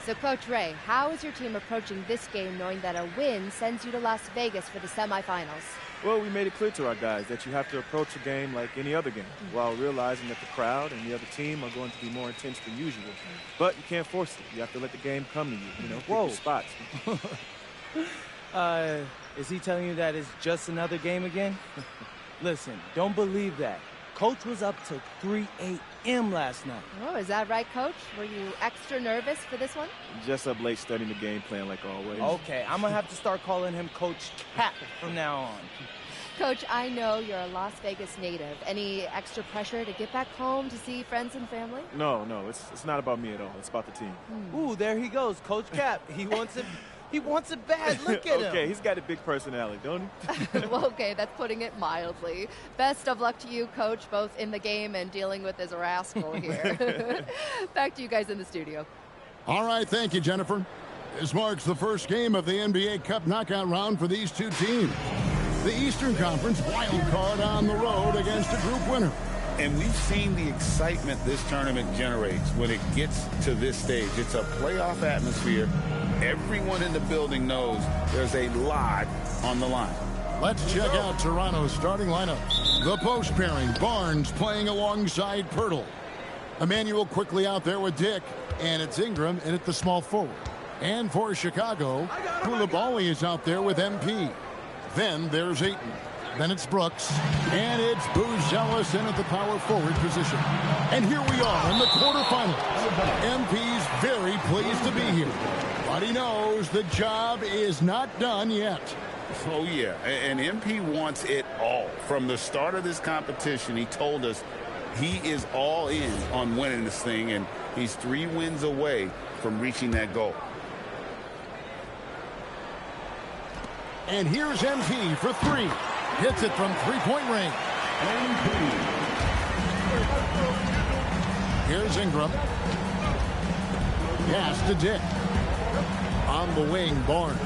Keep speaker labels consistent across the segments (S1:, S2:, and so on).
S1: So, Coach Ray, how is your team approaching this game knowing that a win sends you to Las Vegas for the semifinals?
S2: Well, we made it clear to our guys that you have to approach a game like any other game while realizing that the crowd and the other team are going to be more intense than usual. But you can't force it. You have to let the game come to you, pick your spots.
S3: Is he telling you that it's just another game again? Listen, don't believe that. Coach was up till 3 a.m. last night.
S1: Oh, is that right, Coach? Were you extra nervous for this one?
S2: Just up late studying the game plan like always.
S3: Okay, I'm going to have to start calling him Coach Cap from now on.
S1: Coach, I know you're a Las Vegas native. Any extra pressure to get back home to see friends and family?
S2: No, it's not about me at all. It's about the team.
S3: Ooh, there he goes, Coach Cap. He wants it. He wants it bad. Look at him.
S2: Okay, he's got a big personality, don't he?
S1: Well, okay, that's putting it mildly. Best of luck to you, Coach, both in the game and dealing with this rascal here. Back to you guys in the studio.
S4: All right, thank you, Jennifer. This marks the first game of the NBA Cup knockout round for these two teams. The Eastern Conference wild card on the road against a group winner.
S5: And we've seen the excitement this tournament generates when it gets to this stage. It's a playoff atmosphere. Everyone in the building knows there's a lot on the line.
S4: Let's check out Toronto's starting lineup. The post pairing, Barnes playing alongside Pirtle. Emmanuel quickly out there with Dick, and it's Ingram in at the small forward. And for Chicago, Koulibaly is out there with MP. Then there's Ayton. Then it's Brooks. And it's Booz Ellis in at the power forward position. And here we are in the quarterfinals. MP's very pleased to be here. But he knows the job is not done yet.
S5: Oh, yeah. And MP wants it all. From the start of this competition, he told us he is all in on winning this thing, and he's 3 wins away from reaching that goal.
S4: And here's MP for 3. Hits it from three-point range. Here's Ingram. Pass to Dick. On the wing, Barnes.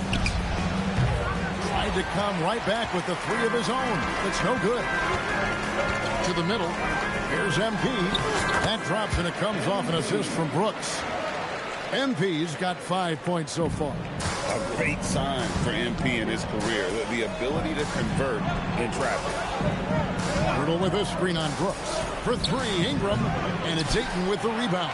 S4: Tried to come right back with the 3 of his own. It's no good. To the middle. Here's MP. That drops and it comes off an assist from Brooks. MP's got 5 points so far.
S5: A great sign for MP in his career, the ability to convert in traffic.
S4: Pirtle with a screen on Brooks. For 3, Ingram, and it's Ayton with the rebound.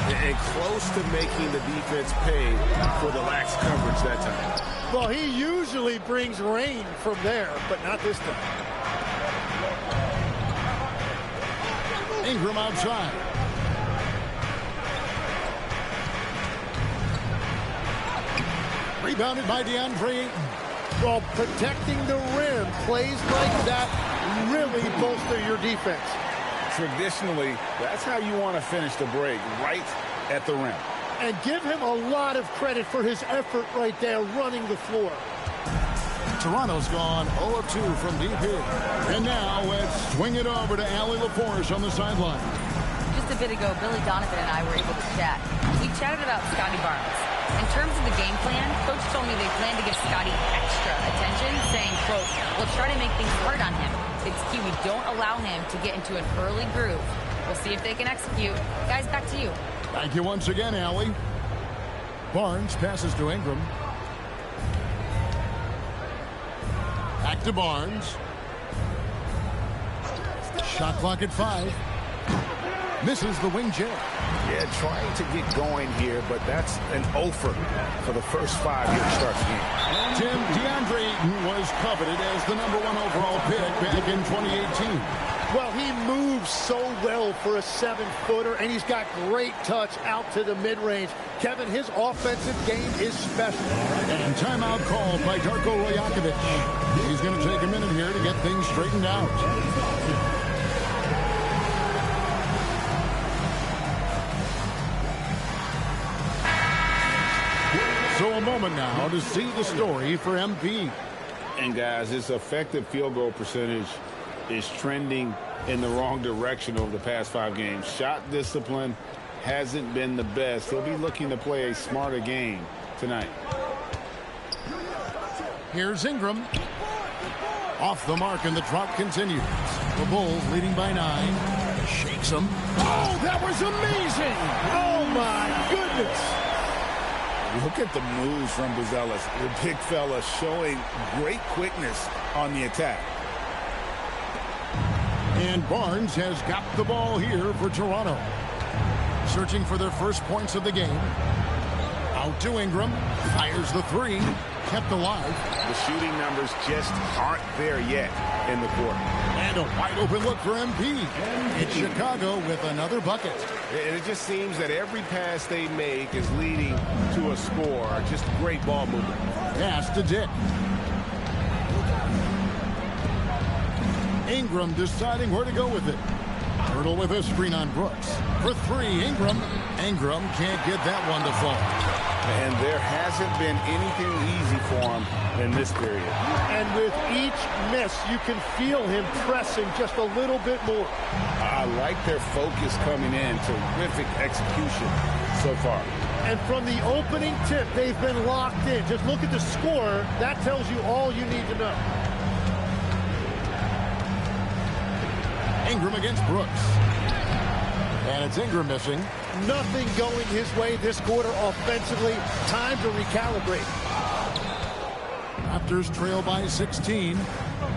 S6: And close to making the defense pay for the lax coverage that time.
S7: Well, he usually brings rain from there, but not this time.
S4: Ingram outside. Rebounded by DeAndre Ayton.
S7: Well, protecting the rim, plays like that really bolster your defense.
S5: Traditionally, that's how you want to finish the break, right at the rim.
S7: And give him a lot of credit for his effort right there running the floor.
S4: Toronto's gone 0 of 2 from deep here. And now let's swing it over to Allie LaForce on the sideline.
S8: Just a bit ago, Billy Donovan and I were able to chat. We chatted about Scotty Barnes. In terms of the game plan, Coach told me they plan to give Scotty extra attention, saying, quote, "We'll try to make things hard on him. It's key we don't allow him to get into an early groove. We'll see if they can execute." Guys, back to you.
S4: Thank you once again, Allie. Barnes passes to Ingram. Back to Barnes. Shot clock at 5. Misses the wing jab.
S6: Yeah, trying to get going here, but that's an offer for the first 5 here to start the game.
S4: Tim, DeAndre Ayton was coveted as the #1 overall pick back in 2018.
S7: Well, he moves so well for a 7-footer, and he's got great touch out to the mid-range. Kevin, his offensive game is special.
S4: And timeout called by Darko Rajakovic. He's going to take a minute here to get things straightened out. So a moment now to see the story for MP.
S5: And guys, his effective field goal percentage is trending in the wrong direction over the past 5 games. Shot discipline hasn't been the best. He'll be looking to play a smarter game tonight.
S4: Here's Ingram. Off the mark, and the drop continues. The Bulls leading by 9. Shakes him.
S7: Oh, that was amazing! Oh, my goodness!
S5: Look at the moves from Buzelis. The big fella showing great quickness on the attack.
S4: And Barnes has got the ball here for Toronto. Searching for their first points of the game. Out to Ingram. Fires the three. Kept alive.
S5: The shooting numbers just aren't there yet in the quarter.
S4: And a wide open look for MP. It's Chicago with another bucket.
S6: It just seems that every pass they make is leading to a score. Just great ball movement.
S4: Pass to Dick. Ingram deciding where to go with it. Hurdle with a screen on Brooks. For three, Ingram. Ingram can't get that one to fall.
S5: And there hasn't been anything easy for him in this period.
S7: And with each miss, you can feel him pressing just a little bit more.
S5: I like their focus coming in. Terrific execution so far.
S7: And from the opening tip, they've been locked in. Just look at the score. That tells you all you need to know.
S4: Ingram against Brooks. And it's Ingram missing.
S7: Nothing going his way this quarter offensively. Time to recalibrate.
S4: Raptors trail by 16.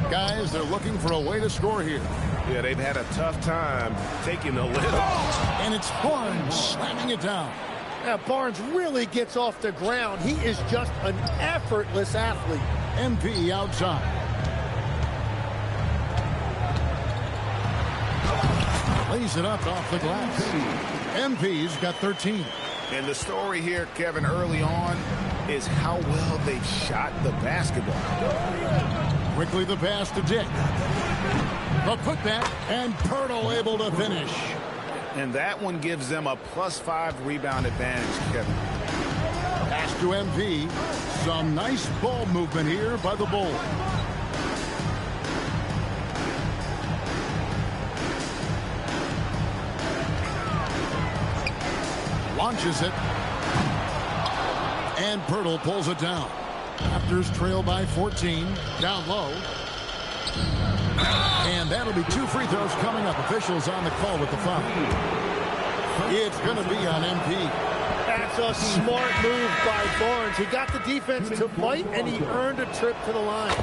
S4: Guys, they're looking for a way to score here.
S6: Yeah, they've had a tough time taking the lid off.
S4: And it's Barnes slamming it down.
S7: Now, Barnes really gets off the ground. He is just an effortless athlete.
S4: MP outside. Lays it up off the glass. MP's got 13.
S5: And the story here, Kevin, early on is how well they've shot the basketball.
S4: Quickly the pass to Dick. The putback, and Pirtle able to finish.
S5: And that one gives them a +5 rebound advantage, Kevin.
S4: Pass to MP. Some nice ball movement here by the Bulls. Launches it. And Pirtle pulls it down. Raptors trail by 14. Down low. And that'll be 2 free throws coming up. Officials on the call with the foul. It's going to be on MP.
S7: That's a smart move by Barnes. He got the defense to fight, and he earned a trip to the line.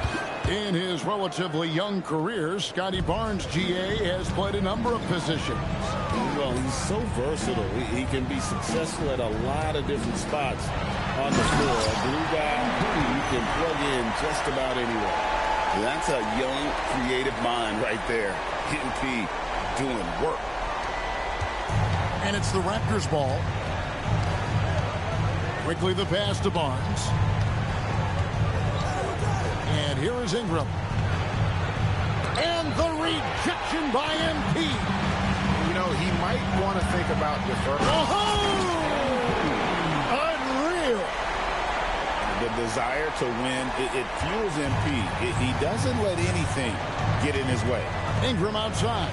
S4: In his relatively young career, Scotty Barnes, GA, has played a number of positions.
S5: Well, he's so versatile. He can be successful at a lot of different spots on the floor. A blue guy who you can plug in just about anywhere. That's a young, creative mind right there. MP doing work.
S4: And it's the Raptors' ball. Quickly the pass to Barnes. And here is Ingram. And the rejection by MP.
S5: You know, he might want to think about deferring.
S7: Oh! Unreal.
S5: The desire to win, it fuels MP. He doesn't let anything get in his way.
S4: Ingram outside.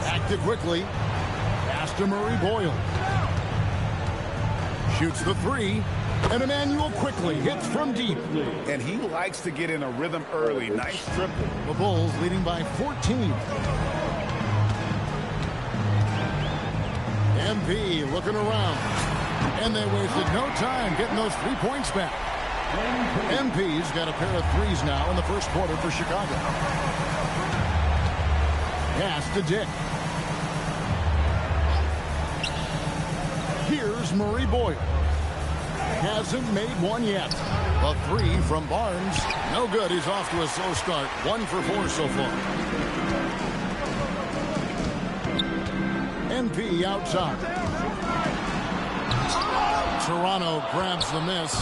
S4: Active quickly. Pass to Murray Boyle. Shoots the three. And Emmanuel quickly hits from deep.
S5: And he likes to get in a rhythm early. Nice triple.
S4: The Bulls leading by 14. MP looking around. And they wasted no time getting those 3 points back. MP's got a pair of threes now in the first quarter for Chicago. Pass to Dick. Here's Murray Boyle. Hasn't made one yet. A three from Barnes. No good. He's off to a slow start. 1 for 4 so far. MP outside. Toronto grabs the miss.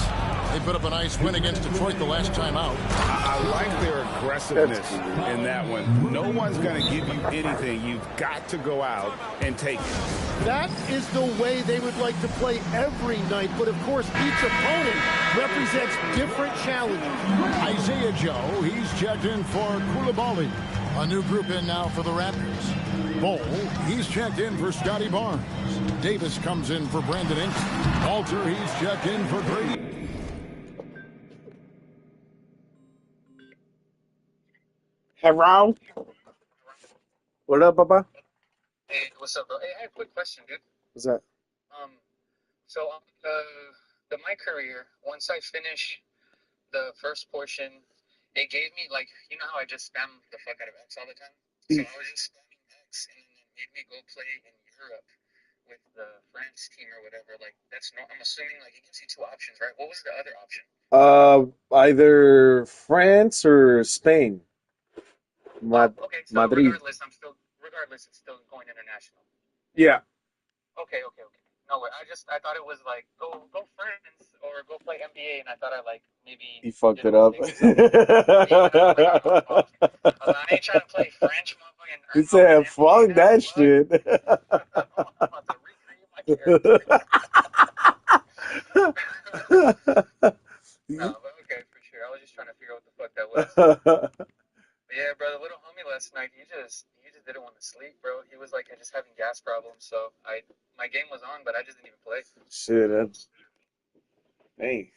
S4: They put up a nice win against Detroit the last time out.
S5: I like their aggressiveness in that one. No one's going to give you anything. You've got to go out and take it.
S7: That is the way they would like to play every night. But, of course, each opponent represents different challenges.
S4: Isaiah Joe, he's checked in for Koulibaly. A new group in now for the Raptors. Bol, he's checked in for Scotty Barnes. Davis comes in for Brandon Ingram. Walter, he's checked in for Grady.
S9: Hello? What up, Papa?
S10: Hey, what's up, bro? Hey, I have a quick question, dude.
S9: What's that?
S10: So my career, once I finish the first portion, it gave me like, you know how I just spam the fuck out of X all the time? So I was just spamming X, and then it made me go play in Europe with the France team or whatever. Like that's no, I'm assuming like it gives you two options, right? What was the other option?
S11: Either France or Spain.
S10: Okay, so
S11: Madrid.
S10: regardless, it's still going international.
S11: Yeah.
S10: Okay. No way. I thought it was like go France or go play NBA, and I thought I like maybe
S11: He fucked
S10: did a
S11: it up.
S10: mistake or something. Yeah, I was like, oh, fuck. I ain't trying to play French, motherfucker, and
S11: He
S10: earn no
S11: said,
S10: NBA
S11: fuck
S10: now.
S11: that
S10: Fuck.
S11: shit.
S10: I'm about to recreate my character. No, but okay, for sure. I was just trying to figure out what the fuck that was. But yeah, bro, the little homie last night, he just didn't want to sleep, bro. He was like just having gas problems, so my game was on, but I just didn't even play.
S11: Shit, hey.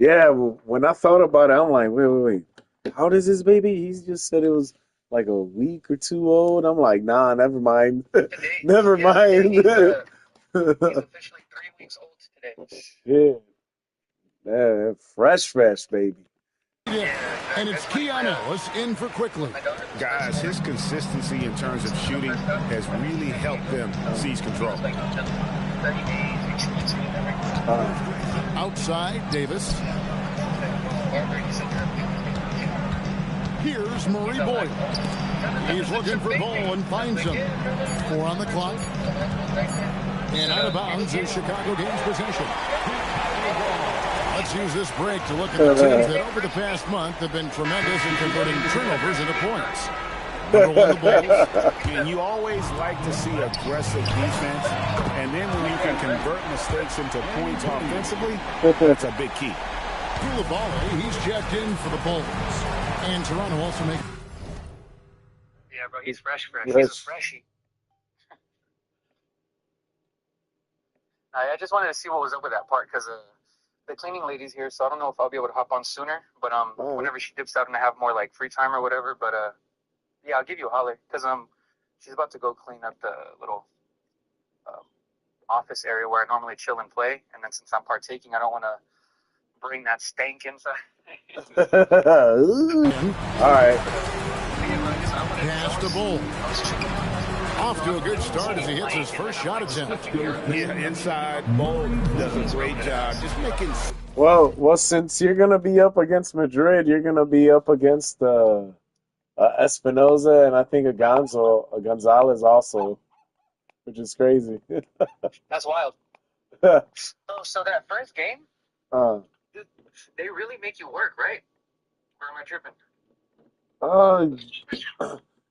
S11: Yeah, well, when I thought about it, I'm like, wait. How old is this baby? He just said it was like a week or two old. I'm like, nah, never mind. Never mind.
S10: Today, he's officially 3 weeks old today.
S11: Yeah. Yeah, fresh, baby.
S4: And it's Keanu Ellis in for quickly.
S6: Guys, his consistency in terms of shooting has really helped them seize control.
S4: Outside, Davis. Here's Murray Boyd. He's looking for ball and finds him. 4 on the clock. And out of bounds is Chicago gains possession. Let's use this break to look at the teams that over the past month have been tremendous in converting turnovers into points. Number 1, the Bulls.
S6: And you always like to see aggressive defense, and then when you can convert mistakes into points offensively, that's a big key.
S4: Koulibaly, he's checked in for the Bulls. And Toronto also makes...
S10: Yeah, bro, he's fresh. He's a freshie. I just wanted to see what was up with that part, because the cleaning lady's here, so I don't know if I'll be able to hop on sooner, but whenever she dips out and I have more like free time or whatever, but yeah, I'll give you a holler, because she's about to go clean up the little office area where I normally chill and play, and then since I'm partaking, I don't want to bring that stank inside.
S11: All right.
S4: Pass the Bull. Off to a good start as he hits his first shot attempt.
S6: Yeah, inside, Bull does a great job just making...
S11: Well, since you're going to be up against Madrid, you're going to be up against Espinoza and I think a Gonzalez also, which is crazy.
S10: That's wild. So that first game, they really make you work, right? Or am I tripping?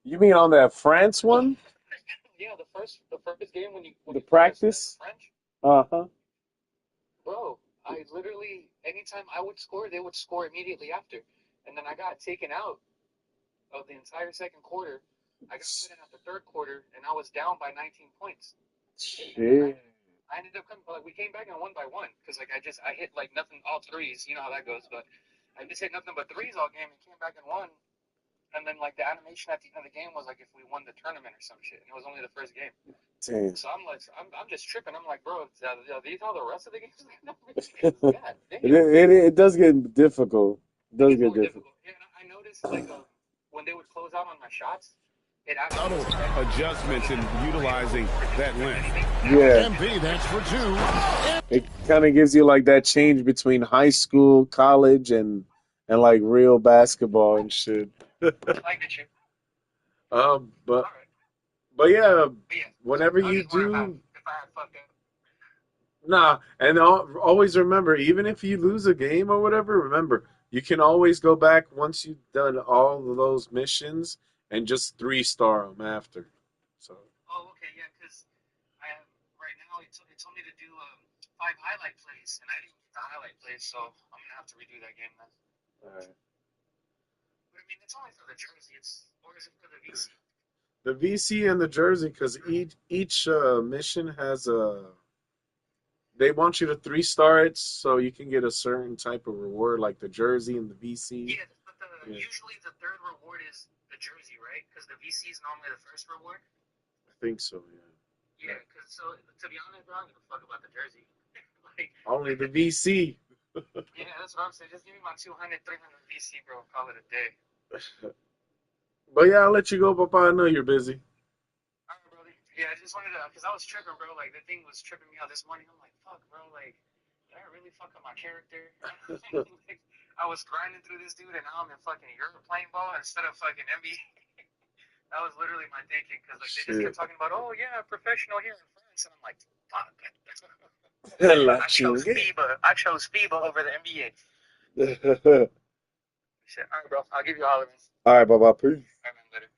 S11: You mean on that France one?
S10: Yeah, the first game when
S11: the practice?
S10: French?
S11: Uh-huh.
S10: Bro, I literally, anytime I would score, they would score immediately after. And then I got taken out of the entire second quarter. I got put in at the third quarter, and I was down by 19 points.
S11: Shit.
S10: I ended up coming, we came back and won by 1, because I hit like nothing, all threes. You know how that goes, but I just hit nothing but threes all game and came back and won. And then like the animation at the end of the game was like if we won the tournament or some shit, and it was only the first game.
S11: Damn.
S10: So I'm just tripping. I'm like, bro, are these how the rest of the games? God damn.
S11: It does get difficult. It does get difficult.
S10: Yeah, and I noticed like when they would close out on my shots, it
S6: subtle
S10: actually
S6: adjustments in utilizing that length.
S11: Yeah.
S4: MP, that's for 2.
S11: It kind of gives you like that change between high school, college, and like real basketball and shit. But yeah, whenever you do, nah, and always remember, even if you lose a game or whatever, remember you can always go back once you've done all of those missions and just 3-star them after. So.
S10: Oh, okay, yeah, because right now it told me to do 5 highlight plays, and I didn't get the highlight plays, so I'm gonna have to redo that game then.
S11: All right.
S10: But I mean, it's only for the jersey, or is it for the VC?
S11: The VC and the jersey, because each mission has they want you to 3-star it so you can get a certain type of reward, like the jersey and the VC.
S10: Yeah, but usually the third reward is the jersey, right? Because the VC is normally the first reward.
S11: I think so, yeah.
S10: Yeah, because to be honest, bro, I don't give a fuck about the jersey. like,
S11: Only the VC.
S10: yeah, that's what I'm saying. Just give me my 200, 300 VC, bro. Call it a day.
S11: But yeah, I'll let you go, Papa. I know you're busy.
S10: All right, brother. Yeah, I just wanted to, because I was tripping, bro. Like, the thing was tripping me out this morning. I'm like, fuck, bro. Like, did I really fuck up my character? Like, I was grinding through this dude, and now I'm in fucking Europe playing ball instead of fucking NBA. That was literally my thinking, because, like, they just kept
S11: Shit.
S10: talking about, oh, yeah, professional here in France. And I'm like, fuck.
S11: La
S10: I chose
S11: chingue.
S10: FIBA. I chose FIBA over the NBA. Shit. All right, bro. I'll give you a holler, man.
S11: All right, Papa. Peace.
S10: All right, man. Later.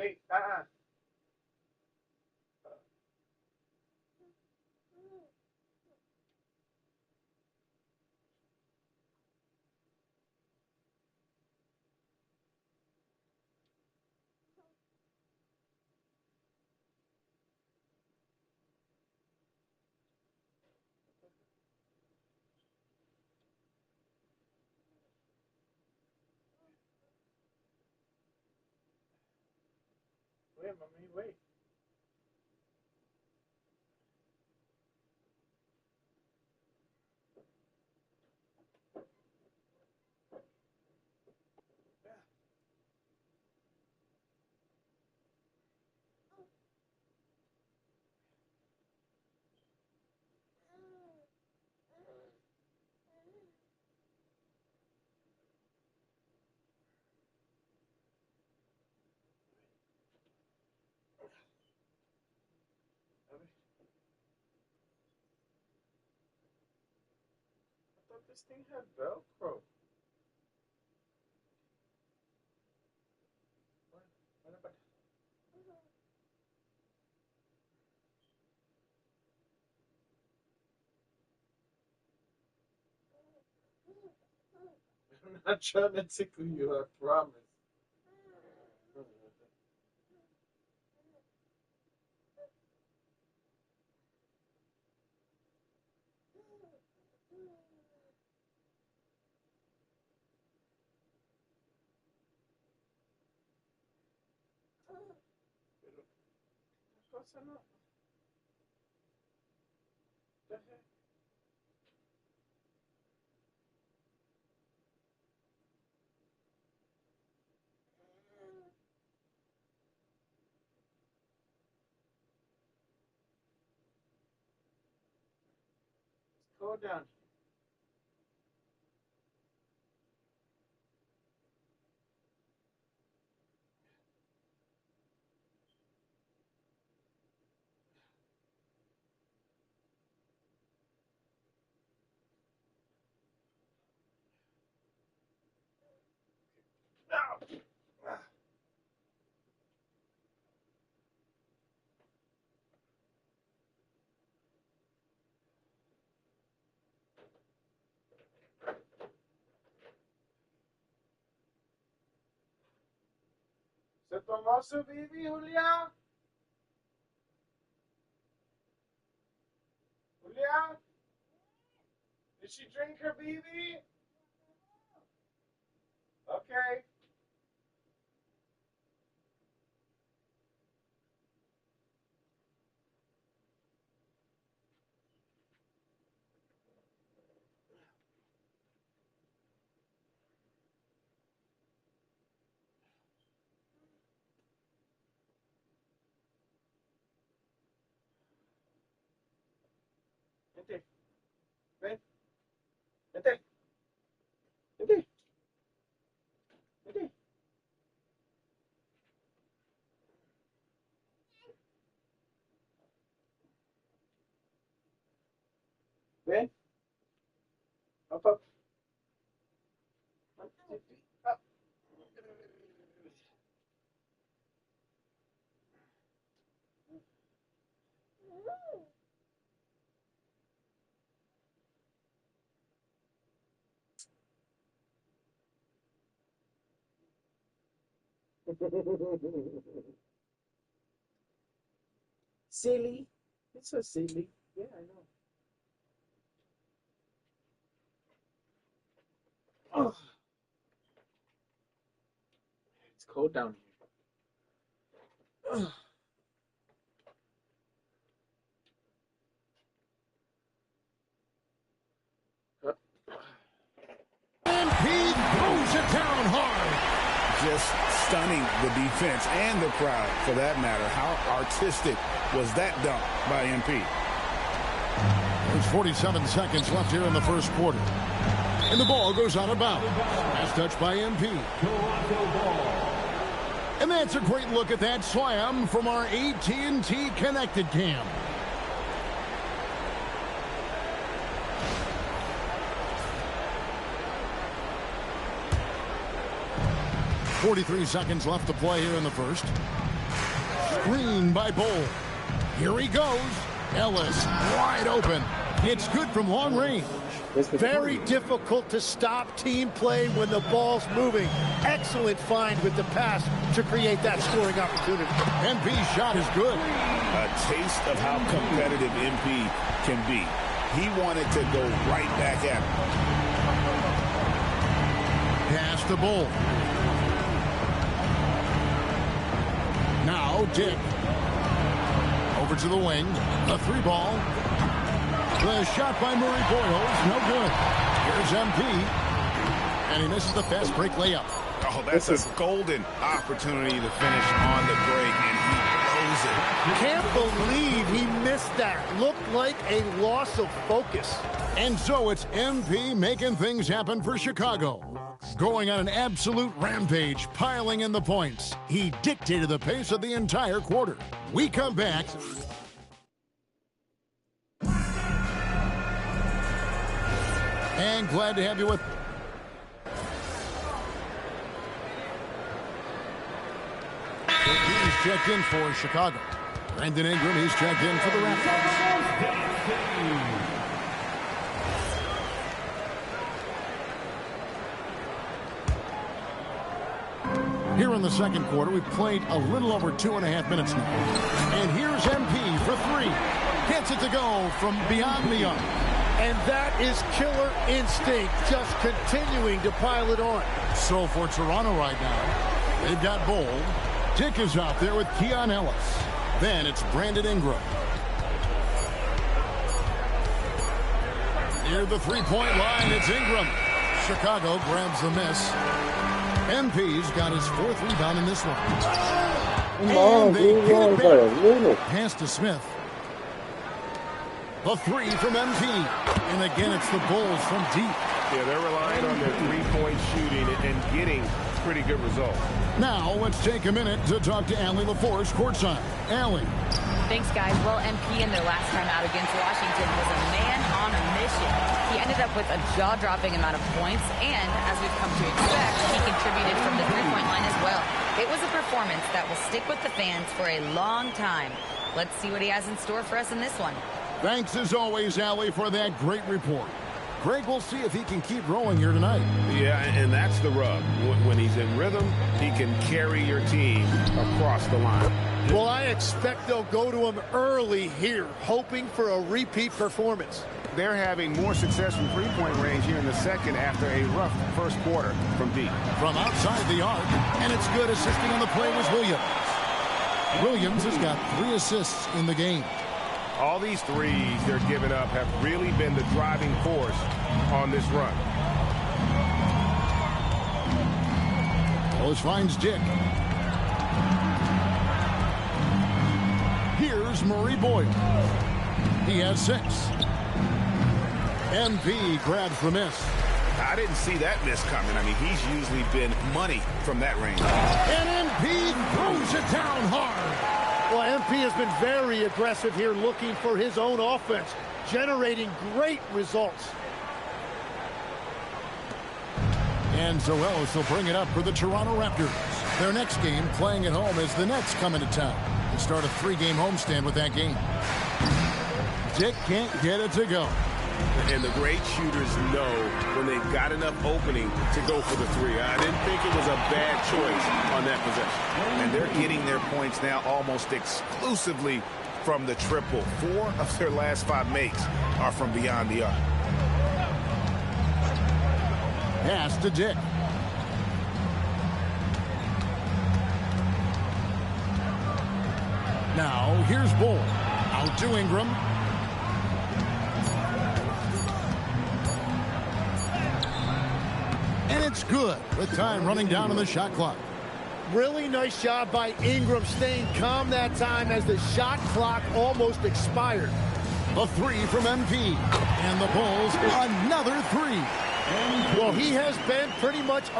S11: Wait, wait, mommy, wait. I thought this thing had Velcro. What about? I'm not trying to tickle you, I promise. Cosa no? The heck? It's cold down here. ¿Se tomó su bibi, Julia? Julia? Did she drink her bibi? Okay. Vente. Ven. Vente. Vente. Vente. Ven. Up, up. Up. Silly. It's so silly. Yeah, I know. Oh, it's cold down here.
S4: And he throws it down hard.
S5: Just stunning the defense and the crowd, for that matter. How artistic was that dunk by MP?
S4: There's 47 seconds left here in the first quarter. And the ball goes out of bounds. Last touch by MP. And that's a great look at that slam from our AT&T Connected Cam. .43 seconds left to play here in the first. Screen by Bowl. Here he goes. Ellis wide open. It's good from long range.
S7: Very difficult to stop team play when the ball's moving. Excellent find with the pass to create that scoring opportunity.
S4: MP's shot is good.
S5: A taste of how competitive MP can be. He wanted to go right back at him.
S4: Pass to Bull. Now Dick. Over to the wing. A 3-ball. The shot by Murray Boyles, no good. Here's MP. And he misses the fast break layup.
S5: Oh, that's a golden opportunity to finish on the break, and he blows it.
S7: Can't believe he missed that. Looked like a loss of focus.
S4: And so it's MP making things happen for Chicago. Going on an absolute rampage, piling in the points. He dictated the pace of the entire quarter. We come back. And glad to have you with. He's checked in for Chicago. Brandon Ingram, he's checked in for the Raptors. Here in the second quarter, we've played a little over 2.5 minutes now. And here's MP for 3. Gets it to go from beyond the arc.
S7: And that is killer instinct, just continuing to pile it on.
S4: So for Toronto right now, they've got Bold. Dick is out there with Keon Ellis. Then it's Brandon Ingram. Near the three-point line, it's Ingram. Chicago grabs the miss. MP's got his 4th rebound in this one. And they get it back. Pass to Smith. The 3 from MP. And again, it's the Bulls from deep.
S6: Yeah, they're relying on their three-point shooting and getting pretty good results.
S4: Now, let's take a minute to talk to Allie LaForce courtside. Allie.
S8: Thanks, guys. Well, MP in their last time out against Washington was a man on a mission. He ended up with a jaw-dropping amount of points, and as we've come to expect, he contributed from the three-point line as well. It was a performance that will stick with the fans for a long time. Let's see what he has in store for us in this one.
S4: Thanks as always, Allie, for that great report. Greg, we'll see if he can keep rolling here tonight.
S5: Yeah, and that's the rub. When he's in rhythm, he can carry your team across the line.
S7: Well, I expect they'll go to him early here, hoping for a repeat performance.
S6: They're having more success from three-point range here in the second after a rough first quarter from deep.
S4: From outside the arc, and it's good. Assisting on the play was Williams. Williams has got 3 assists in the game.
S6: All these threes they're giving up have really been the driving force on this run.
S4: Ellis finds Dick. Here's Murray Boyle. He has 6. MP grabs the miss.
S5: I didn't see that miss coming. I mean, he's usually been money from that range.
S4: And MP throws it down hard.
S7: Well, MP has been very aggressive here, looking for his own offense, generating great results.
S4: And so Ellis will bring it up for the Toronto Raptors. Their next game, playing at home, as the Nets come into town and start a 3-game homestand with that game. Dick can't get it to go.
S5: And the great shooters know when they've got enough opening to go for the 3. I didn't think it was a bad choice on that possession. And they're getting their points now almost exclusively from the triple. 4 of their last 5 makes are from beyond the arc.
S4: Pass to Dick. Now, here's Bull. Out to Ingram. And it's good with time running down on the shot clock.
S7: Really nice job by Ingram, staying calm that time as the shot clock almost expired.
S4: The 3 from MP. And the Bulls, another 3.
S7: Well, he has been pretty much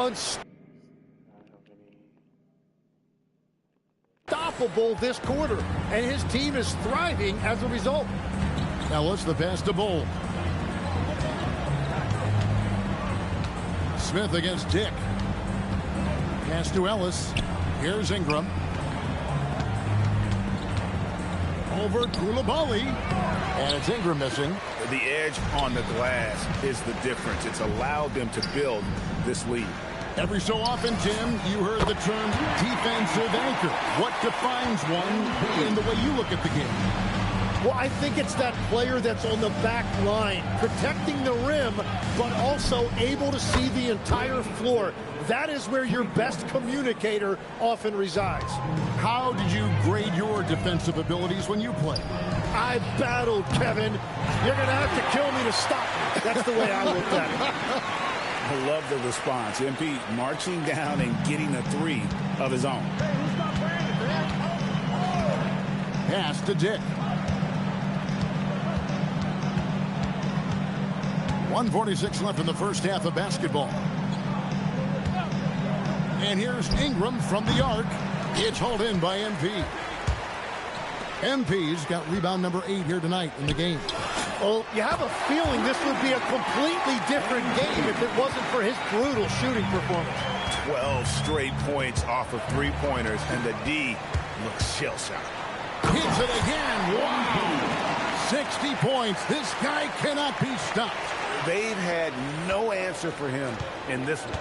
S7: unstoppable this quarter, and his team is thriving as a result.
S4: Ellis, the pass to Bull. Smith against Dick. Pass to Ellis. Here's Ingram. over Koulibaly. And it's Ingram missing.
S6: The edge on the glass is the difference. It's allowed them to build this lead.
S4: Every so often, Tim, you heard the term defensive anchor. What defines one in the way you look at the game?
S7: Well, I think it's that player that's on the back line, protecting the rim, but also able to see the entire floor. That is where your best communicator often resides.
S4: How did you grade your defensive abilities when you played?
S7: I battled, Kevin. You're going to have to kill me to stop me. That's the way I looked at it.
S6: I love the response. MP marching down and getting a three of his own.
S4: Pass to Dick. 1:46 left in the first half of basketball. And here's Ingram from the arc. It's hauled in by MP. MP's got rebound number 8 here tonight in the game.
S7: Well, you have a feeling this would be a completely different game if it wasn't for his brutal shooting performance.
S6: 12 straight points off of three-pointers, and the D looks shell-shocked.
S4: Hits it again. Wow. 60 points. This guy cannot be stopped.
S6: They've had no answer for him in this one.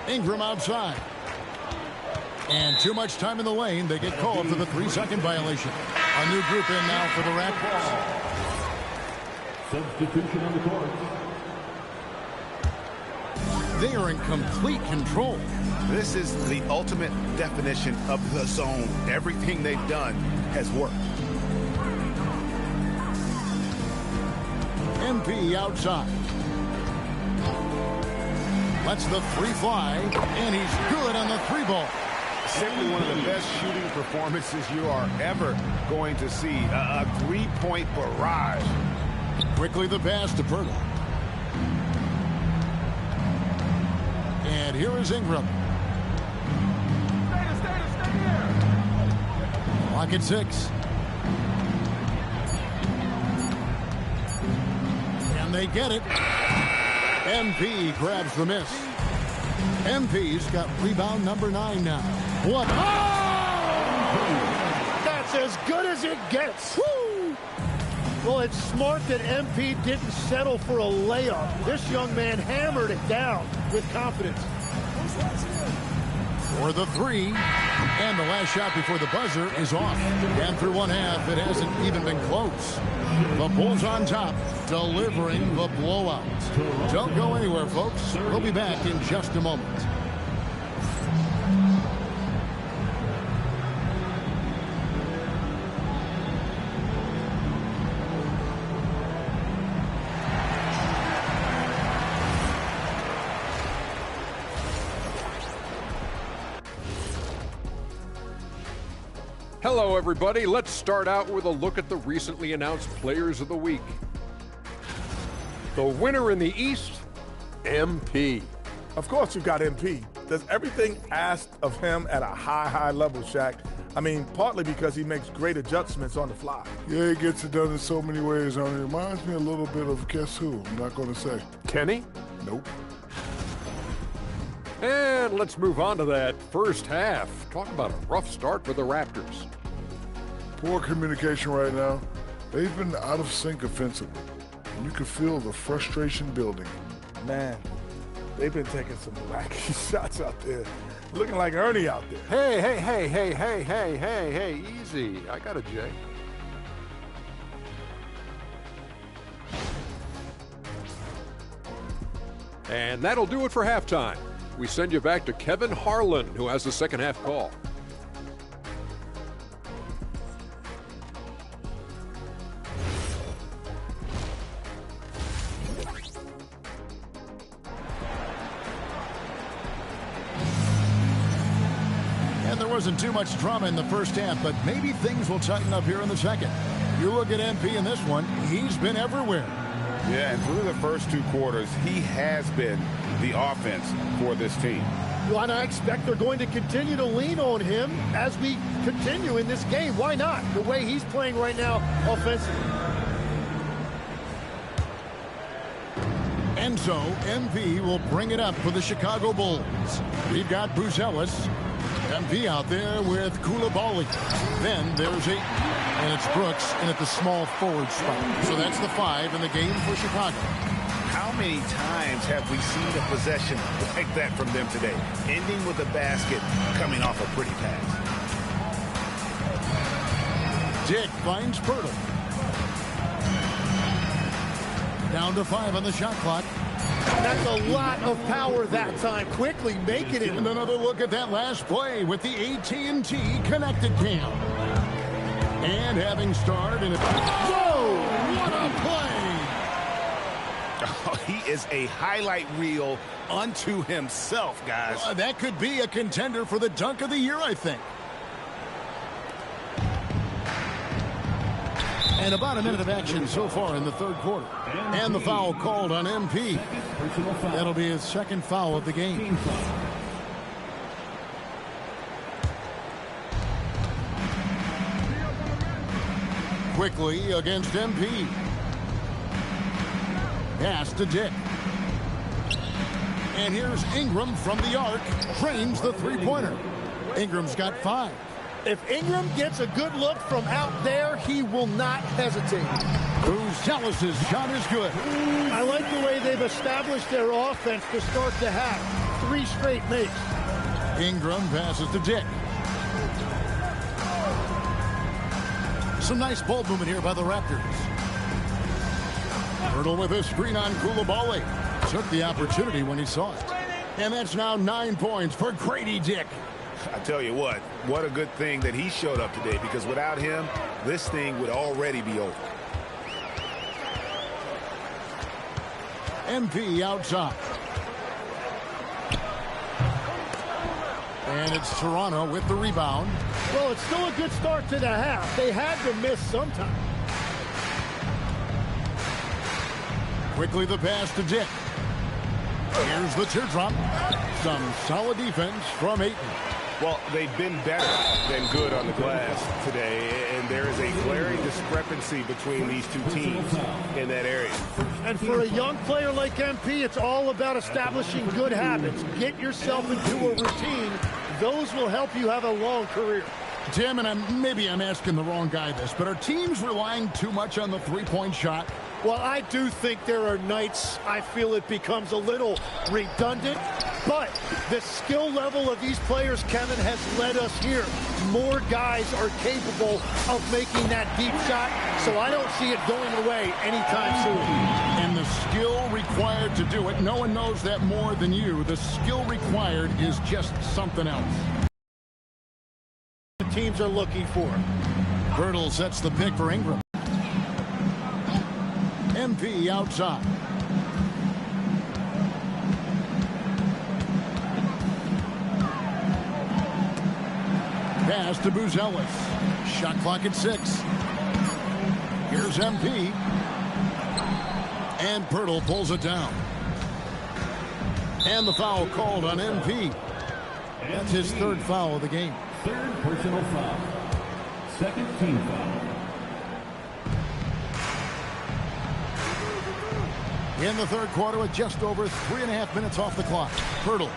S4: Ingram outside. And too much time in the lane. They get called for the 3-second violation. A new group in now for the Raptors.
S12: Substitution on the court.
S4: They are in complete control.
S6: This is the ultimate definition of the zone. Everything they've done has worked.
S4: MP outside. Lets the three fly, and he's good on the three ball.
S6: Simply one of the best shooting performances you are ever going to see. A three-point barrage.
S4: Quickly the pass to Pirtle. And here is Ingram.
S12: Stay here.
S4: Clock at 6. And they get it. MP grabs the miss. MP's got rebound number 9 now. What?
S7: Oh! That's as good as it gets. Woo! Well, it's smart that MP didn't settle for a layup. This young man hammered it down with confidence.
S4: For the 3. And the last shot before the buzzer is off. And through one half, it hasn't even been close. The Bulls on top, delivering the blowout. Don't go anywhere, folks. We'll be back in just a moment.
S13: Hello, everybody. Let's start out with a look at the recently announced Players of the Week. The winner in the East, MP.
S14: Of course you've got MP. Does everything asked of him at a high level, Shaq. I mean, partly because he makes great adjustments on the fly.
S15: Yeah, he gets it done in so many ways. It reminds me a little bit of guess who? I'm not going to say.
S13: Kenny?
S15: Nope.
S13: And let's move on to that first half. Talk about a rough start for the Raptors.
S15: Poor communication right now. They've been out of sync offensively. And you can feel the frustration building.
S14: Man, they've been taking some wacky shots out there. Looking like Ernie out there.
S13: Hey, easy. I got a J. And that'll do it for halftime. We send you back to Kevin Harlan, who has the second half call.
S4: And there wasn't too much drama in the first half, but maybe things will tighten up here in the second. You look at MP in this one, he's been everywhere.
S5: Yeah, and through the first 2 quarters, he has been the offense for this team.
S7: Well, and I expect they're going to continue to lean on him as we continue in this game. Why not? The way he's playing right now offensively.
S4: And so, MP will bring it up for the Chicago Bulls. We've got Bruce Ellis. MP out there with Koulibaly. Then there's Ayton. And it's Brooks in at the small forward spot. So that's the 5 in the game for Chicago.
S5: How many times have we seen a possession like that from them today? Ending with a basket, coming off a pretty pass.
S4: Dick finds Pirtle. Down to 5 on the shot clock.
S7: That's a lot of power that time. Quickly making it.
S4: And another look at that last play with the AT&T connected cam. And having starred in a... Whoa! What a play!
S5: Oh, he is a highlight reel unto himself, guys.
S4: That could be a contender for the dunk of the year, I think. And about a minute of action so far in the third quarter. And the foul called on MP. That'll be his second foul of the game. Quickly against MP. Pass to Dick. And here's Ingram from the arc. Drains the three-pointer. Ingram's got 5.
S7: If Ingram gets a good look from out there, he will not hesitate.
S4: Brucelis' shot is good.
S7: I like the way they've established their offense to start the half. 3 straight makes.
S4: Ingram passes to Dick. Some nice ball movement here by the Raptors. Pirtle with a screen on Koulibaly. Took the opportunity when he saw it. And that's now 9 points for Grady Dick.
S5: I tell you what a good thing that he showed up today, because without him, this thing would already be over.
S4: MP outside. And it's Toronto with the rebound.
S7: Well, it's still a good start to the half. They had to miss sometime.
S4: Quickly the pass to Dick. Here's the teardrop. Some solid defense from Ayton.
S5: Well, they've been better than good on the glass today, and there is a glaring discrepancy between these two teams in that area.
S7: And for a young player like MP, it's all about establishing good habits. Get yourself into a routine. Those will help you have a long career.
S4: Tim, and maybe I'm asking the wrong guy this, but are teams relying too much on the three-point shot?
S7: Well, I do think there are nights I feel it becomes a little redundant, but the skill level of these players, Kevin, has led us here. More guys are capable of making that deep shot, so I don't see it going away anytime soon.
S4: And the skill required to do it, no one knows that more than you. The skill required is just something else.
S7: The teams are looking for.
S4: Pirtle sets the pick for Ingram. MP outside. Pass to Brucelis. Shot clock at 6. Here's MP. And Pirtle pulls it down. And the foul called on MP. That's his third foul of the game.
S12: Third personal foul. Second team foul.
S4: In the third quarter with just over 3.5 minutes off the clock. Pirtle.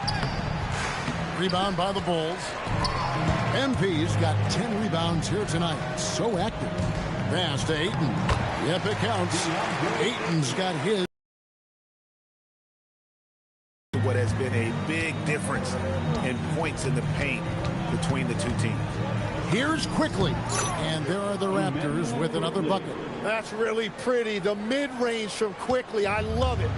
S4: Rebound by the Bulls. MP's got 10 rebounds here tonight. So active. Pass to Ayton. Yep, it counts. Ayton's got his.
S5: What has been a big difference in points in the paint between the two teams.
S4: Here's Quickly. And there are the Raptors with another bucket.
S7: That's really pretty. The mid-range from Quickly. I love it.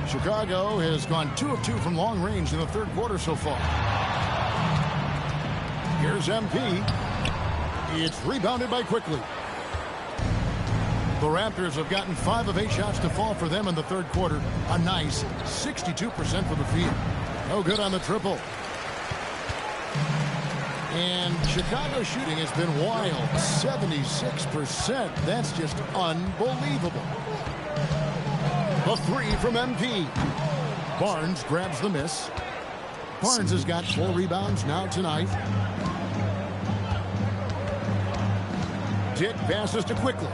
S4: Chicago has gone 2 of 2 from long range in the third quarter so far. Here's MP. It's rebounded by Quickly. The Raptors have gotten 5 of 8 shots to fall for them in the third quarter. A nice 62% for the field. No good on the triple. And Chicago's shooting has been wild. 76%. That's just unbelievable. A 3 from MP. Barnes grabs the miss. Barnes has got 4 rebounds now tonight. Dick passes to Quickly.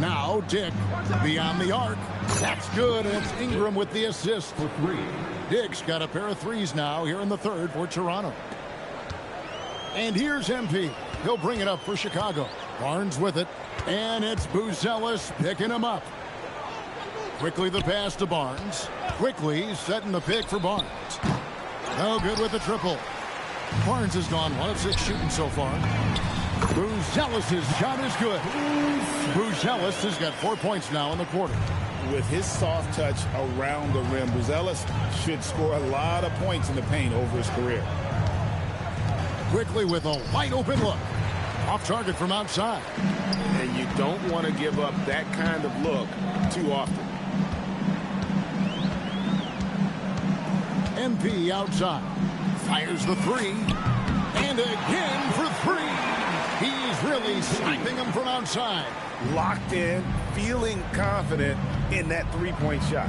S4: Now Dick beyond the arc. That's good. And it's Ingram with the assist.
S12: For 3.
S4: Dick's got a pair of threes now here in the third for Toronto. And here's MP. He'll bring it up for Chicago. Barnes with it. And it's Buzelis picking him up. Quickly the pass to Barnes. Quickly setting the pick for Barnes. No good with the triple. Barnes has gone 1 of 6 shooting so far. Buzelis' shot is good. Buzelis has got 4 points now in the quarter.
S5: With his soft touch around the rim, Buzelis should score a lot of points in the paint over his career.
S4: Quickly with a wide open look. Off target from outside.
S5: And you don't want to give up that kind of look too often.
S4: MP outside. Fires the three. And again for three. He's really sniping him from outside.
S5: Locked in, feeling confident in that three-point shot.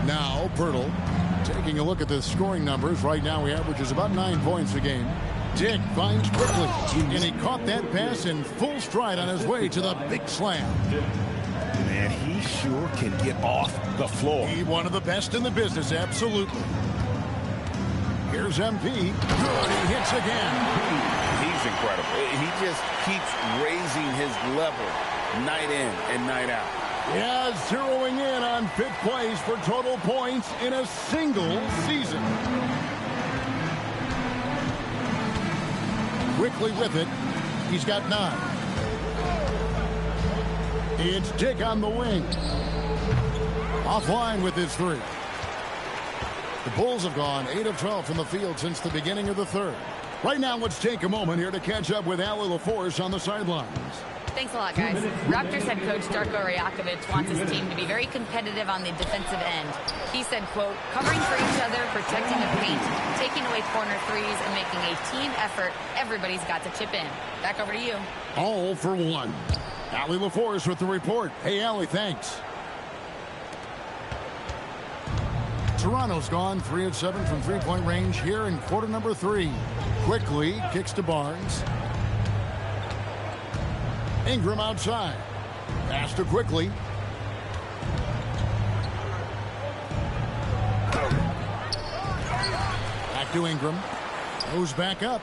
S4: Now Pirtle taking a look at the scoring numbers. Right now he averages about 9 points a game. Dick finds quickly, and he caught that pass in full stride on his way to the big slam.
S5: Man, he sure can get off the floor.
S4: He's one of the best in the business, absolutely. Here's MP. Good, he hits again.
S5: He's incredible. He just keeps raising his level night in and night out.
S4: Yeah, zeroing in on 5th place for total points in a single season. Quickly with it. He's got 9. It's Dick on the wing. Offline with his 3. The Bulls have gone 8 of 12 from the field since the beginning of the third. Right now, let's take a moment here to catch up with Ali LaForce on the sidelines.
S8: Thanks a lot, guys. Raptors head coach Darko Rajakovic wants his team to be very competitive on the defensive end. He said, quote, covering for each other, protecting the paint, taking away corner threes, and making a team effort. Everybody's got to chip in. Back over to you.
S4: All for one. Ali LaForce with the report. Hey, Ali, thanks. Toronto's gone 3 of 7 from three-point range here in quarter number 3. Quickly kicks to Barnes. Ingram outside. Pass to Quickly. Back to Ingram. Goes back up.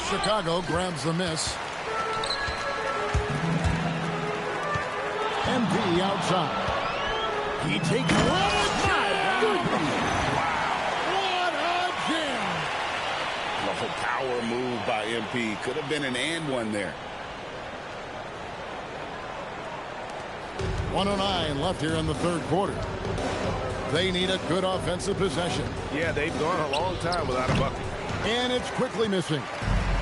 S4: Chicago grabs the miss. MP outside. He takes one.
S5: Power move by MP. Could have been an and one there.
S4: 1:09 left here in the third quarter. They need a good offensive possession.
S5: Yeah, they've gone a long time without a bucket.
S4: And it's Quickly missing.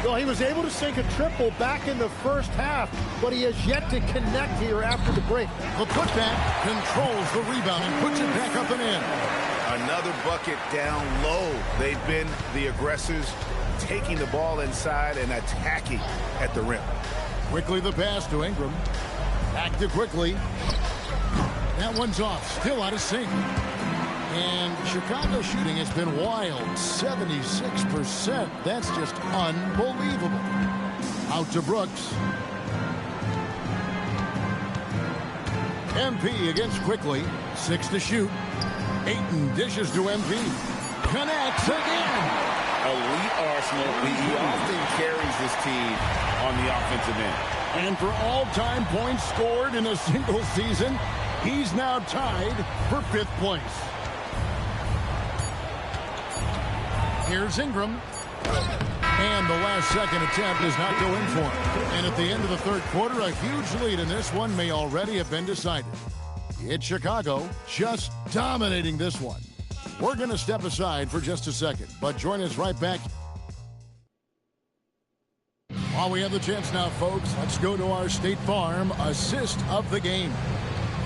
S7: Well, he was able to sink a triple back in the first half, but he has yet to connect here after the break.
S4: The putback controls the rebound and puts it back up and in.
S5: Another bucket down low. They've been the aggressors, taking the ball inside and attacking at the rim.
S4: Quickly the pass to Ingram. Back to Quickly. That one's off. Still out of sync. And Chicago shooting has been wild. 76%. That's just unbelievable. Out to Brooks. MP against Quickly. 6 to shoot. Ayton dishes to MP. Connects again.
S5: Elite Arsenal. He often carries this team on the offensive end.
S4: And for all-time points scored in a single season, he's now tied for 5th place. Here's Ingram. And the last second attempt does not go in for him. And at the end of the third quarter, a huge lead in this one may already have been decided. It's Chicago just dominating this one. We're going to step aside for just a second, but join us right back. While we have the chance now, folks, let's go to our State Farm assist of the game.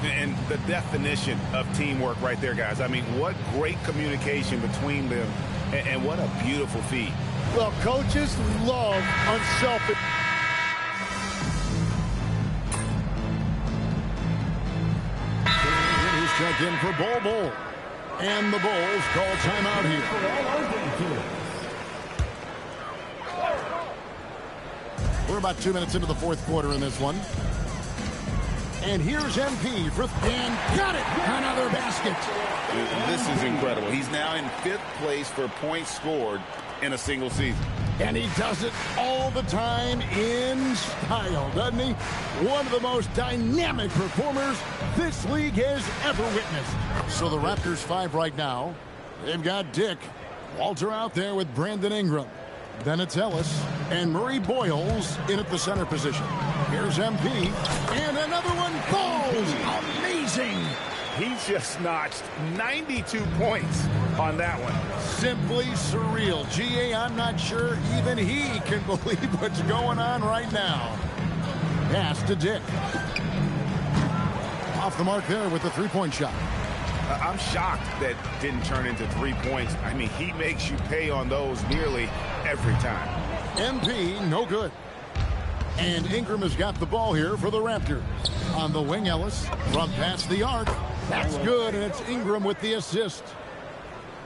S5: And the definition of teamwork right there, guys. I mean, what great communication between them, and what a beautiful feed.
S7: Well, coaches love unselfish.
S4: He's checked in for Bol. And the Bulls call timeout here. We're about 2 minutes into the fourth quarter in this one. And here's MP for and got it. Another basket.
S5: This is incredible. He's now in 5th place for points scored in a single season.
S4: And he does it all the time in style, doesn't he? One of the most dynamic performers this league has ever witnessed. So the Raptors 5 right now. They've got Dick. Walter out there with Brandon Ingram. Then it's Ellis and Murray Boyles in at the center position. Here's MP. And another one falls. Amazing.
S5: He just notched 92 points on that one.
S4: Simply surreal. GA, I'm not sure even he can believe what's going on right now. Pass to Dick. Off the mark there with the three-point shot.
S5: I'm shocked that didn't turn into 3 points. I mean, he makes you pay on those nearly every time.
S4: MP, no good. And Ingram has got the ball here for the Raptors. On the wing, Ellis. Run past the arc. That's good, and it's Ingram with the assist.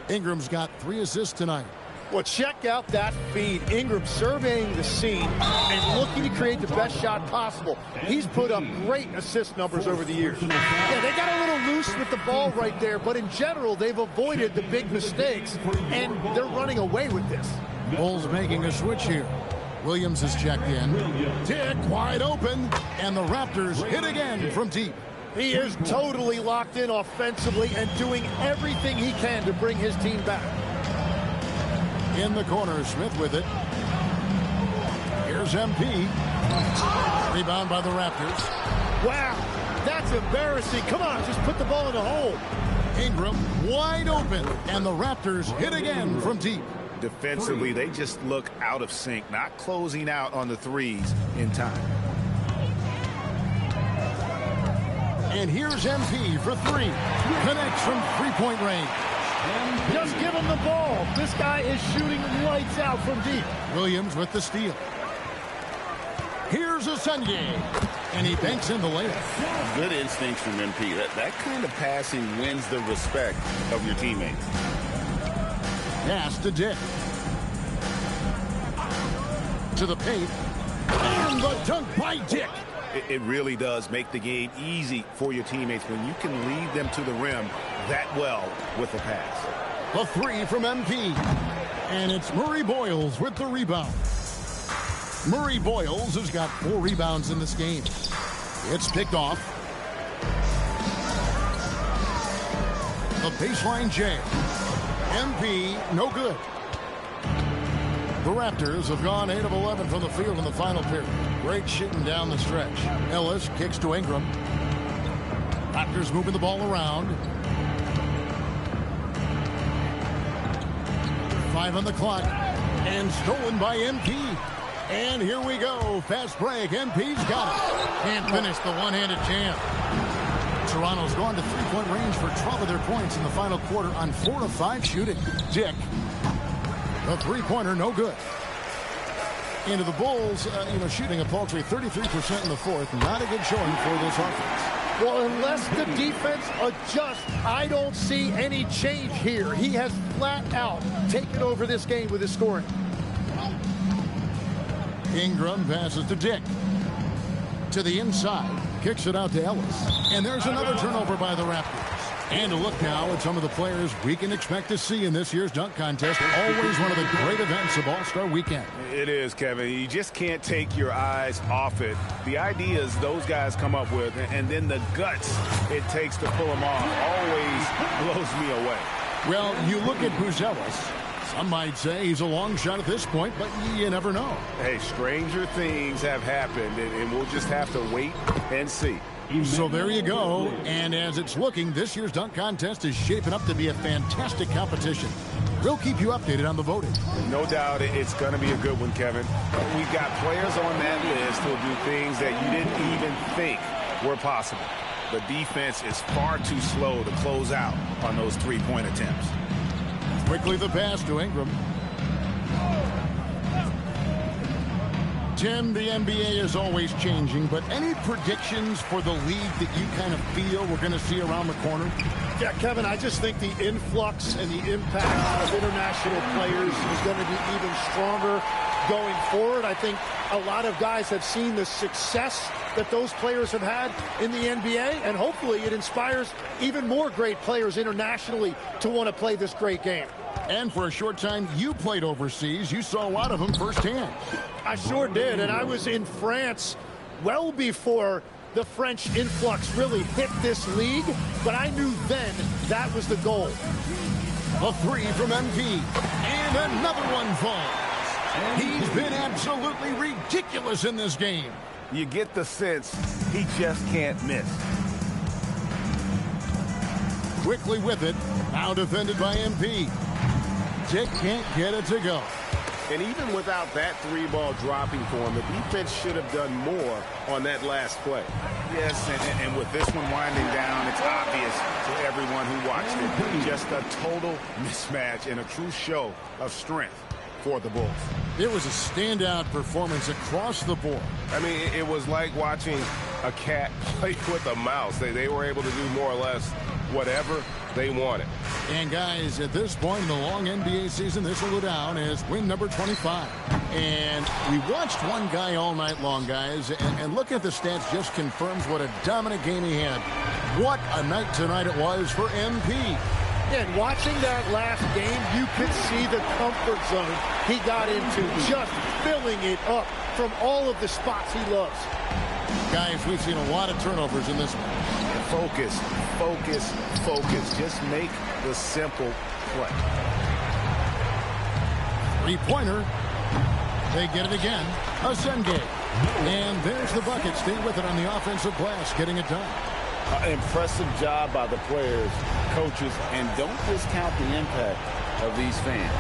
S4: Ingram's got 3 assists tonight.
S7: Well, check out that feed. Ingram surveying the scene and looking to create the best shot possible. He's put up great assist numbers over the years. Yeah, they got a little loose with the ball right there, but in general, they've avoided the big mistakes, and they're running away with this.
S4: Bulls making a switch here. Williams is checked in. Dick wide open, and the Raptors hit again from deep.
S7: He is totally locked in offensively and doing everything he can to bring his team back.
S4: In the corner, Smith with it. Here's MP. Rebound by the Raptors.
S7: Wow, that's embarrassing. Come on, just put the ball in the hole.
S4: Ingram wide open, and the Raptors hit again from deep.
S5: Defensively, they just look out of sync, not closing out on the threes in time.
S4: And here's MP for 3. Connects from three-point range.
S7: Just give him the ball. This guy is shooting lights out from deep.
S4: Williams with the steal. Here's a Sunday, and he banks in the layup.
S5: Good instincts from MP. That kind of passing wins the respect of your teammates.
S4: Pass to Dick. To the paint. And the dunk by Dick.
S5: It really does make the game easy for your teammates when you can lead them to the rim that well with a pass.
S4: A 3 from MP. And it's Murray Boyles with the rebound. Murray Boyles has got 4 rebounds in this game. It's picked off. The baseline J. MP, no good. The Raptors have gone 8 of 11 from the field in the final period. Great shooting down the stretch. Ellis kicks to Ingram. Raptors moving the ball around. 5 on the clock. And stolen by MP. And here we go. Fast break. MP's got it. Can't finish the one-handed jam. Toronto's gone to three-point range for 12 of their points in the final quarter on 4 of 5 shooting. Dick. The three-pointer, no good. Into the Bulls, shooting a paltry 33% in the fourth. Not a good showing for this offense.
S7: Well, unless the defense adjusts, I don't see any change here. He has flat out taken over this game with his scoring.
S4: Ingram passes to Dick. To the inside. Kicks it out to Ellis. And there's another turnover by the Raptors. And a look now at some of the players we can expect to see in this year's dunk contest. Always one of the great events of All-Star Weekend.
S5: It is, Kevin. You just can't take your eyes off it. The ideas those guys come up with, and then the guts it takes to pull them off, always blows me away.
S4: Well, you look at Ellis. Some might say he's a long shot at this point, but you never know.
S5: Hey, stranger things have happened, and we'll just have to wait and see.
S4: So there you go. And as it's looking, this year's dunk contest is shaping up to be a fantastic competition. We'll keep you updated on the voting.
S5: No doubt it's going to be a good one, Kevin. We've got players on that list who'll do things that you didn't even think were possible. The defense is far too slow to close out on those three-point attempts.
S4: Quickly the pass to Ingram. Tim, the NBA is always changing, but any predictions for the league that you kind of feel we're going to see around the corner?
S7: Yeah, Kevin, I just think the influx and the impact of international players is going to be even stronger going forward. I think a lot of guys have seen the success that those players have had in the NBA, and hopefully it inspires even more great players internationally to want to play this great game.
S4: And for a short time, you played overseas. You saw a lot of them firsthand.
S7: I sure did, and I was in France well before the French influx really hit this league, but I knew then that was the goal.
S4: A three from MP, and another one falls. He's been absolutely ridiculous in this game.
S6: You get the sense he just can't miss.
S4: Quickly with it, now defended by MP. Dick can't get it to go.
S5: And even without that three-ball dropping for him, the defense should have done more on that last play.
S6: Yes, and with this one winding down, it's obvious to everyone who watched it. Just a total mismatch and a true show of strength for the Bulls.
S4: It was a standout performance across the board.
S16: I mean, it was like watching a cat play with a mouse. They were able to do more or less whatever they wanted.
S4: And guys, at this point in the long NBA season, this will go down as win number 25. And we watched one guy all night long, guys, and look at the stats just confirms what a dominant game he had. What a night tonight it was for MP.
S7: And watching that last game, you could see the comfort zone he got into, just filling it up from all of the spots he loves.
S4: Guys, we've seen a lot of turnovers in this one.
S6: Focus, focus, focus. Just make the simple play.
S4: Three-pointer. They get it again. Asenge. And there's the bucket. Stay with it on the offensive glass, getting it done.
S5: Impressive job by the players, coaches, and don't discount the impact of these fans.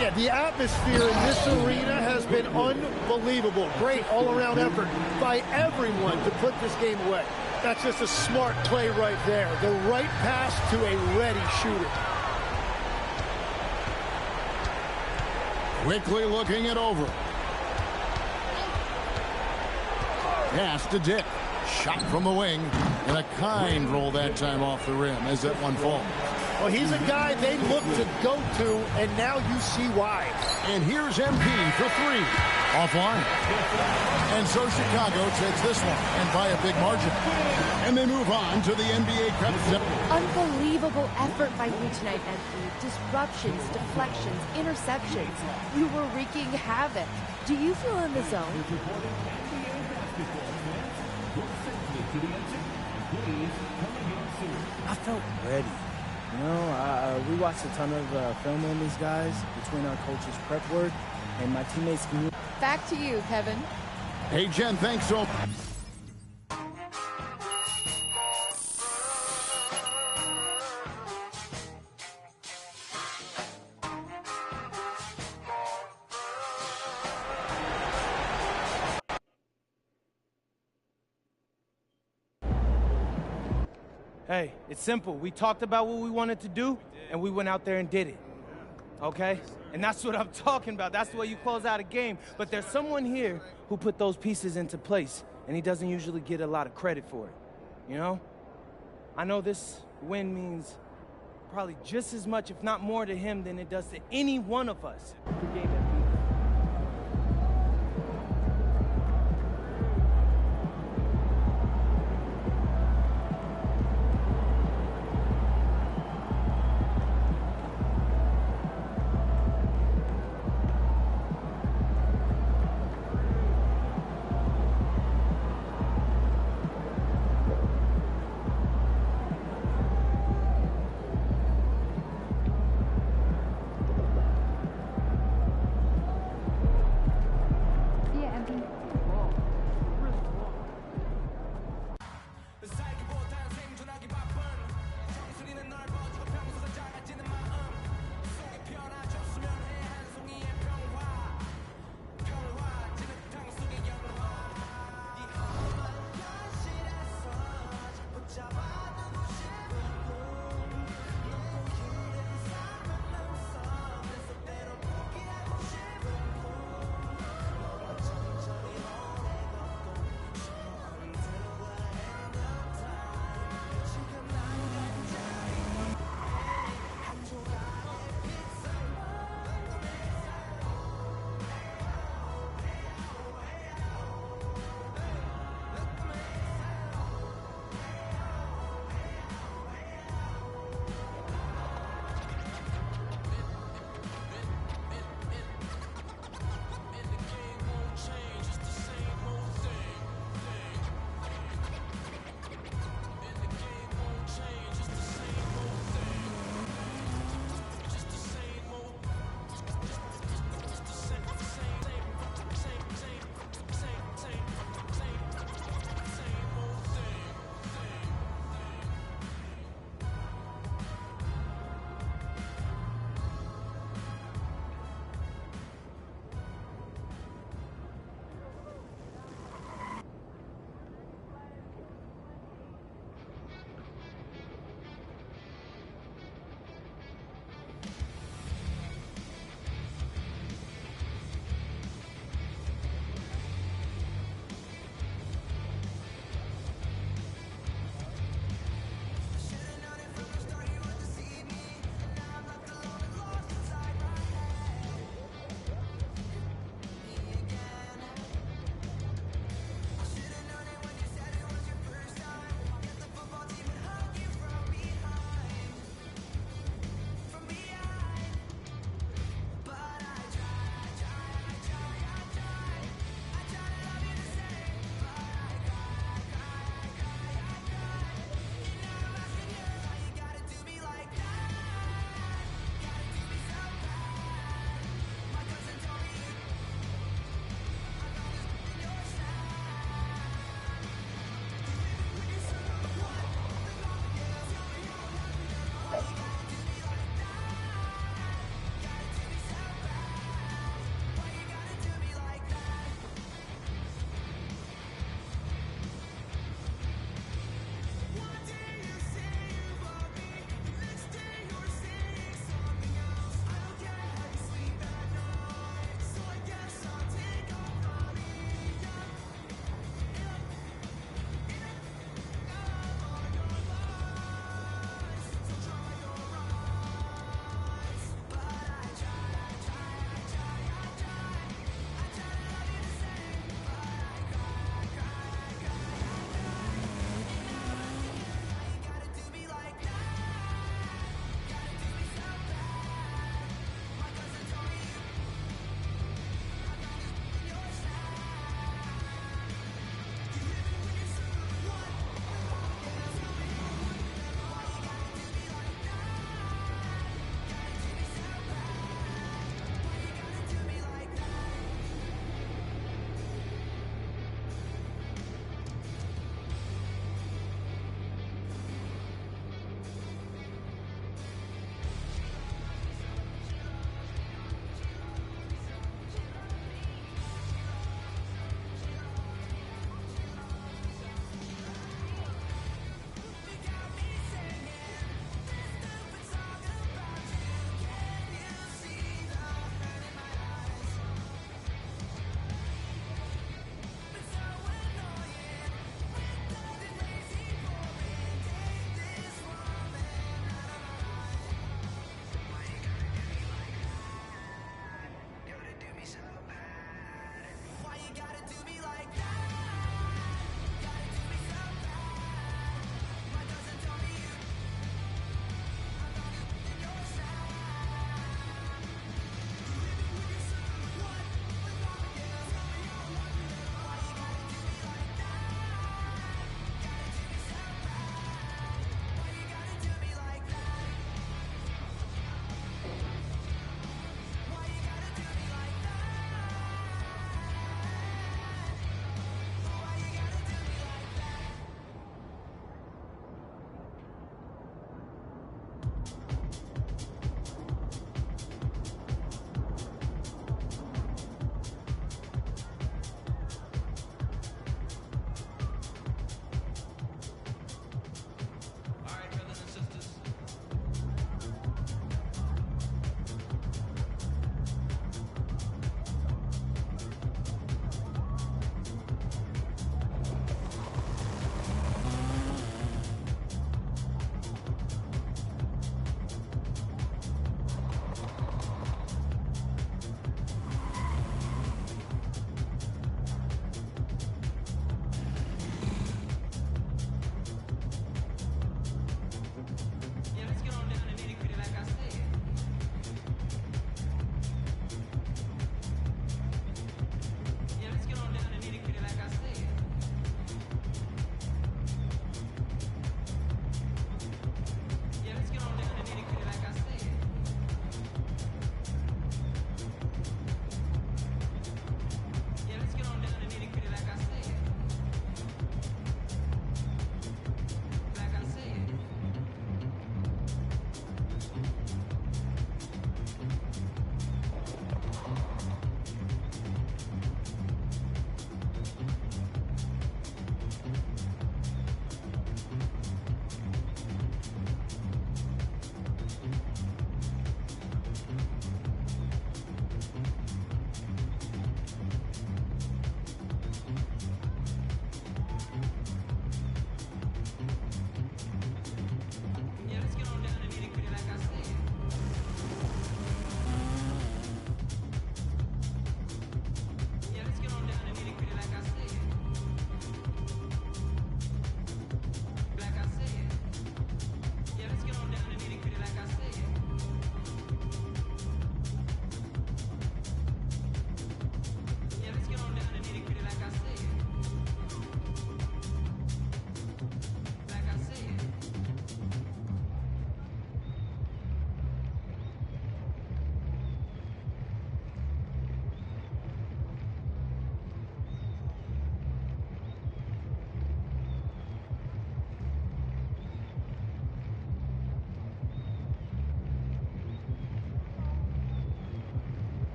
S7: Yeah, the atmosphere in this arena has been unbelievable. Great all-around effort by everyone to put this game away. That's just a smart play right there. The right pass to a ready shooter.
S4: Quickly looking it over. Pass to Dick. Shot from the wing. And a kind roll that time off the rim as that one falls.
S7: Well, he's a guy they look to go to, and now you see why.
S4: And here's MP for three. Offline. And so Chicago takes this one, and by a big margin. And they move on to the NBA Cup.
S1: Unbelievable effort by you tonight, MP. Disruptions, deflections, interceptions. You were wreaking havoc. Do you feel in the zone?
S3: I felt ready. You know, we watched a ton of film on these guys between our coaches' prep work and my teammates' community.
S1: Back to you, Kevin.
S4: Hey, Jen, thanks so much.
S3: Hey, it's simple. We talked about what we wanted to do, and we went out there and did it. Okay? And that's what I'm talking about. That's the way you close out a game. But there's someone here who put those pieces into place, and he doesn't usually get a lot of credit for it. You know? I know this win means probably just as much, if not more, to him than it does to any one of us.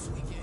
S17: tweaking.